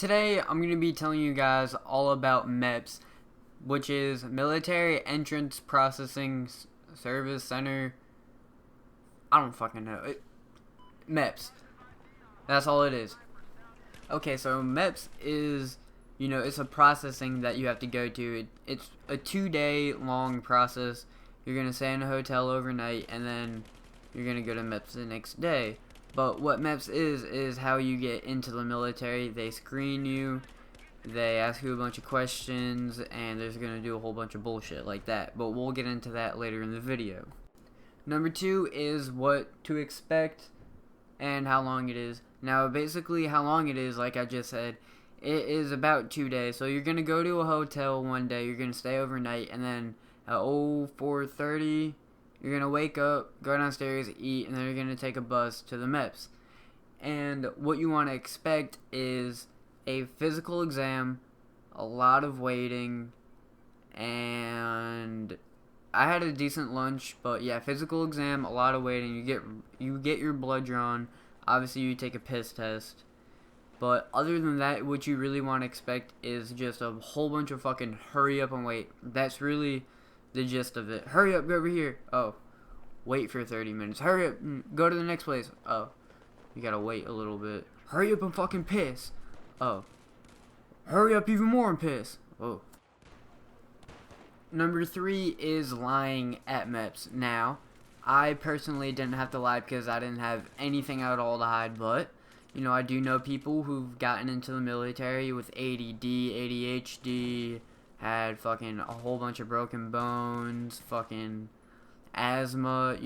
Today I'm going to be telling you guys all about Meps, which is Military Entrance Processing Service Center. I don't fucking know. Meps. That's all it is. Okay, so Meps is, it's a processing that you have to go to. It's a 2-day long process. You're going to stay in a hotel overnight, and then you're going to go to Meps the next day. But what Meps is how you get into the military. They screen you, they ask you a bunch of questions, and they're going to do a whole bunch of bullshit like that. But we'll get into that later in the video. Number 2 is what to expect and how long it is. Now, basically, how long it is, like I just said, it is about 2 days. So you're going to go to a hotel one day, you're going to stay overnight, and then at 4:30, you're going to wake up, go downstairs, eat, and then you're going to take a bus to the Meps. And what you want to expect is a physical exam, a lot of waiting, and I had a decent lunch, but yeah, physical exam, a lot of waiting. You get your blood drawn. Obviously, you take a piss test. But other than that, what you really want to expect is just a whole bunch of fucking hurry up and wait. That's really the gist of it. Hurry up, go over here. Oh, wait for 30 minutes. Hurry up, go to the next place. Oh, you gotta wait a little bit. Hurry up and fucking piss. Oh, hurry up even more and piss. Oh. Number 3 is lying at Meps. Now, I personally didn't have to lie because I didn't have anything at all to hide, but I do know people who've gotten into the military with ADD, ADHD, had fucking a whole bunch of broken bones, fucking asthma,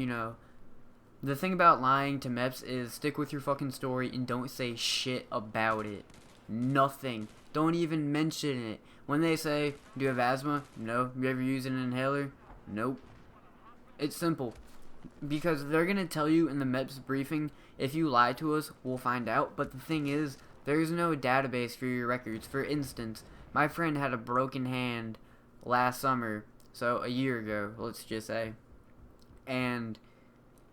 The thing about lying to Meps is stick with your fucking story and don't say shit about it. Nothing. Don't even mention it. When they say, do you have asthma? No. You ever use an inhaler? Nope. It's simple. Because they're going to tell you in the Meps briefing, if you lie to us, we'll find out. But the thing is, there is no database for your records. For instance, my friend had a broken hand last summer, so a year ago, let's just say. And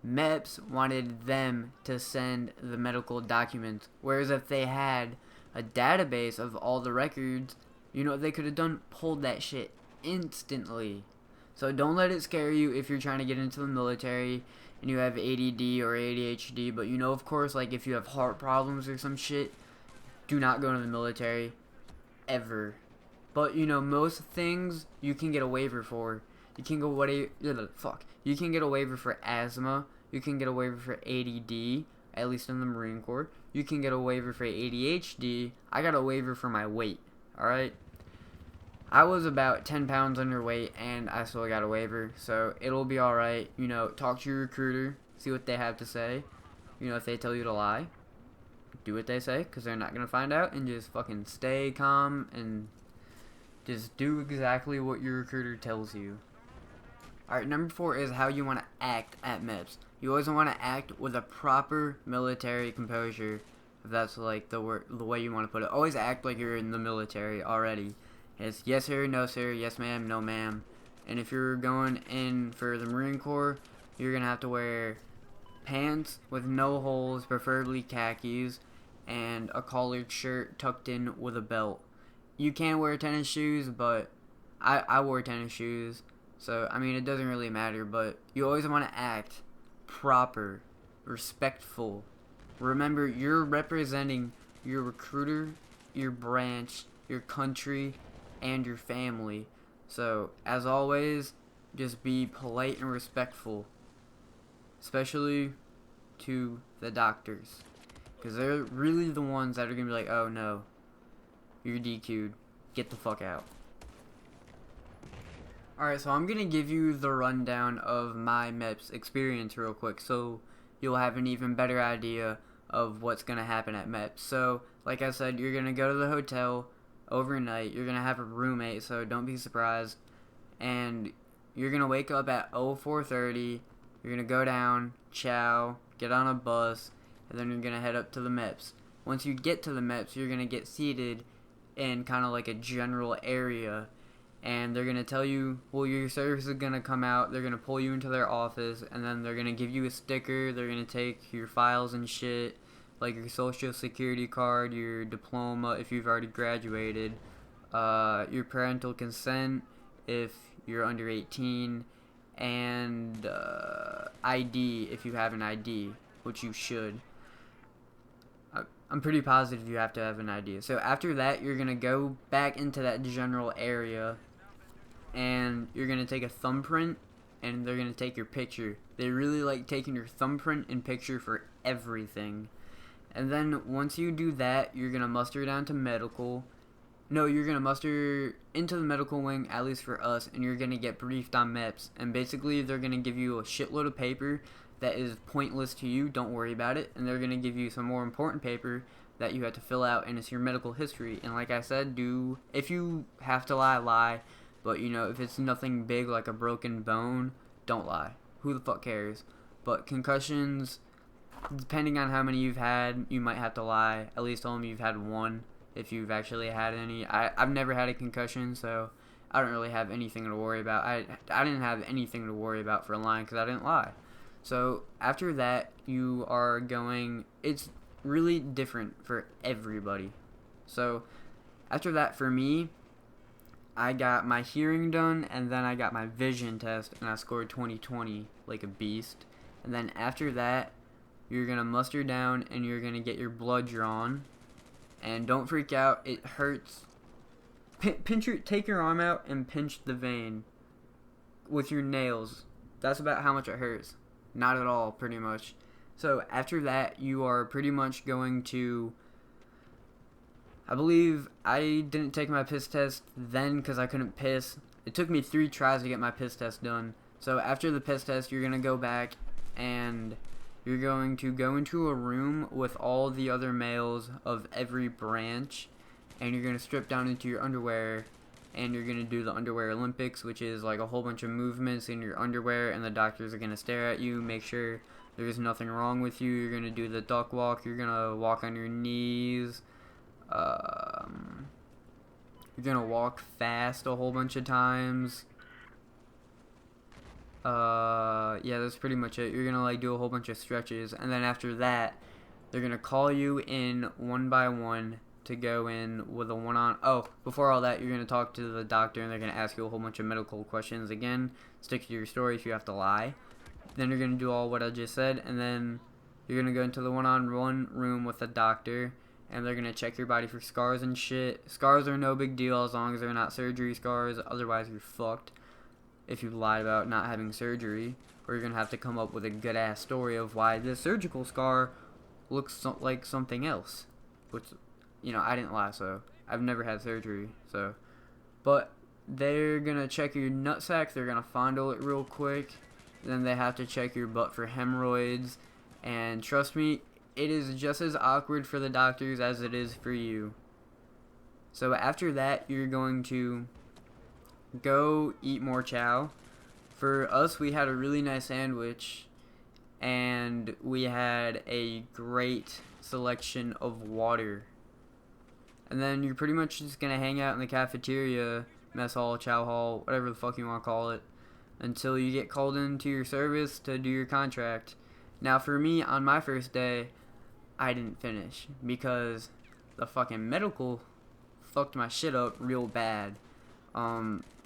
Meps wanted them to send the medical documents. Whereas if they had a database of all the records, they could have pulled that shit instantly. So don't let it scare you if you're trying to get into the military and you have ADD or ADHD. But of course, like if you have heart problems or some shit, do not go to the military ever. But most things you can get a waiver for. You can You can get a waiver for asthma. You can get a waiver for ADD, at least in the Marine Corps. You can get a waiver for ADHD. I got a waiver for my weight. Alright? I was about 10 pounds underweight, and I still got a waiver, so it'll be alright. Talk to your recruiter, see what they have to say. If they tell you to lie, do what they say, because they're not going to find out, and just fucking stay calm, and just do exactly what your recruiter tells you. Alright, number 4 is how you want to act at Meps. You always want to act with a proper military composure, if that's like the way you want to put it. Always act like you're in the military already. It's yes sir, no sir, yes ma'am, no ma'am. And if you're going in for the Marine Corps, you're going to have to wear pants with no holes, preferably khakis, and a collared shirt tucked in with a belt. You can wear tennis shoes, but I wore tennis shoes. So, it doesn't really matter, but you always want to act proper, respectful. Remember, you're representing your recruiter, your branch, your country, and your family. So, as always, just be polite and respectful. Especially to the doctors. Because they're really the ones that are going to be like, oh no, you're DQ'd. Get the fuck out. Alright, so I'm going to give you the rundown of my Meps experience real quick, so you'll have an even better idea of what's going to happen at Meps. So, like I said, you're going to go to the hotel overnight. You're going to have a roommate, so don't be surprised. And you're going to wake up at 4:30. You're going to go down, chow, get on a bus, and then you're going to head up to the Meps. Once you get to the Meps, you're going to get seated in kind of like a general area. And they're going to tell you, well, your service is going to come out, they're going to pull you into their office, and then they're going to give you a sticker, they're going to take your files and shit, like your social security card, your diploma if you've already graduated, your parental consent if you're under 18, and ID if you have an ID, which you should. I'm pretty positive you have to have an ID. So after that, you're going to go back into that general area, and you're going to take a thumbprint, and they're going to take your picture. They really like taking your thumbprint and picture for everything. And then once you do that, you're going to muster down to medical. No, you're going to muster into the medical wing, at least for us, and you're going to get briefed on Meps. And basically, they're going to give you a shitload of paper that is pointless to you. Don't worry about it. And they're going to give you some more important paper that you have to fill out, and it's your medical history. And like I said, if you have to lie, lie. But, you know, if it's nothing big like a broken bone, don't lie. Who the fuck cares? But concussions, depending on how many you've had, you might have to lie. At least tell them you've had one, if you've actually had any. I've never had a concussion, so I don't really have anything to worry about. I didn't have anything to worry about for lying because I didn't lie. So after that, you are going, it's really different for everybody. So after that, for me, I got my hearing done, and then I got my vision test, and I scored 20/20 like a beast. And then after that, you're going to muster down, and you're going to get your blood drawn. And don't freak out, it hurts. Take your arm out and pinch the vein with your nails. That's about how much it hurts. Not at all, pretty much. So after that, you are pretty much going to, I believe I didn't take my piss test then because I couldn't piss. It took me 3 tries to get my piss test done. So after the piss test, you're going to go back and you're going to go into a room with all the other males of every branch, and you're going to strip down into your underwear, and you're going to do the underwear Olympics, which is like a whole bunch of movements in your underwear, and the doctors are going to stare at you, make sure there's nothing wrong with you. You're going to do the duck walk, you're going to walk on your knees, you're going to walk fast a whole bunch of times. Yeah, that's pretty much it. You're going to like do a whole bunch of stretches, and then after that, they're going to call you in one by one to go in with a one-on. Oh, before all that, you're going to talk to the doctor, and they're going to ask you a whole bunch of medical questions again. Stick to your story if you have to lie. Then you're going to do all what I just said, and then you're going to go into the one-on-one room with the doctor, and they're going to check your body for scars and shit. Scars are no big deal as long as they're not surgery scars. Otherwise, you're fucked if you lied about not having surgery. Or you're going to have to come up with a good-ass story of why this surgical scar looks like something else. Which, you know, I didn't lie, so I've never had surgery, so. But they're going to check your nutsack, they're going to fondle it real quick, then they have to check your butt for hemorrhoids, and trust me, it is just as awkward for the doctors as it is for you. So after that, you're going to go eat more chow. For us, we had a really nice sandwich, and we had a great selection of water. And then you're pretty much just going to hang out in the cafeteria, mess hall, chow hall, whatever the fuck you want to call it, until you get called into your service to do your contract. Now for me, on my first day, I didn't finish because the fucking medical fucked my shit up real bad.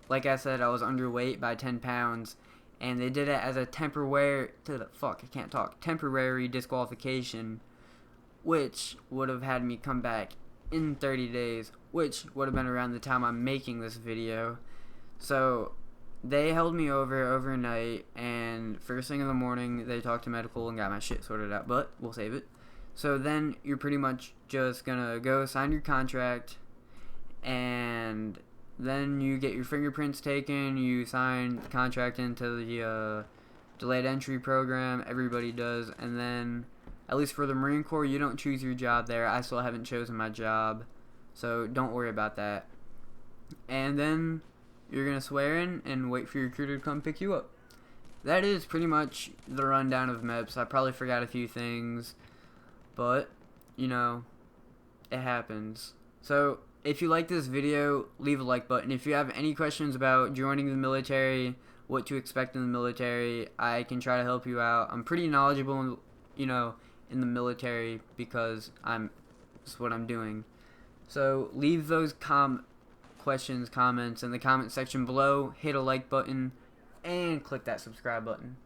Like I said, I was underweight by 10 pounds, and they did it as a temporary disqualification, which would have had me come back in 30 days, which would have been around the time I'm making this video. So they held me over overnight, and first thing in the morning they talked to medical and got my shit sorted out, but we'll save it. So then you're pretty much just gonna go sign your contract, and then you get your fingerprints taken, you sign the contract into the delayed entry program, everybody does, and then, at least for the Marine Corps, you don't choose your job there. I still haven't chosen my job, so don't worry about that. And then you're going to swear in and wait for your recruiter to come pick you up. That is pretty much the rundown of Meps. I probably forgot a few things, but, you know, it happens. So if you like this video, leave a like button. If you have any questions about joining the military, what to expect in the military, I can try to help you out. I'm pretty knowledgeable, you know, in the military because that's what I'm doing. So leave those comments in the comment section below. Hit a like button and click that subscribe button.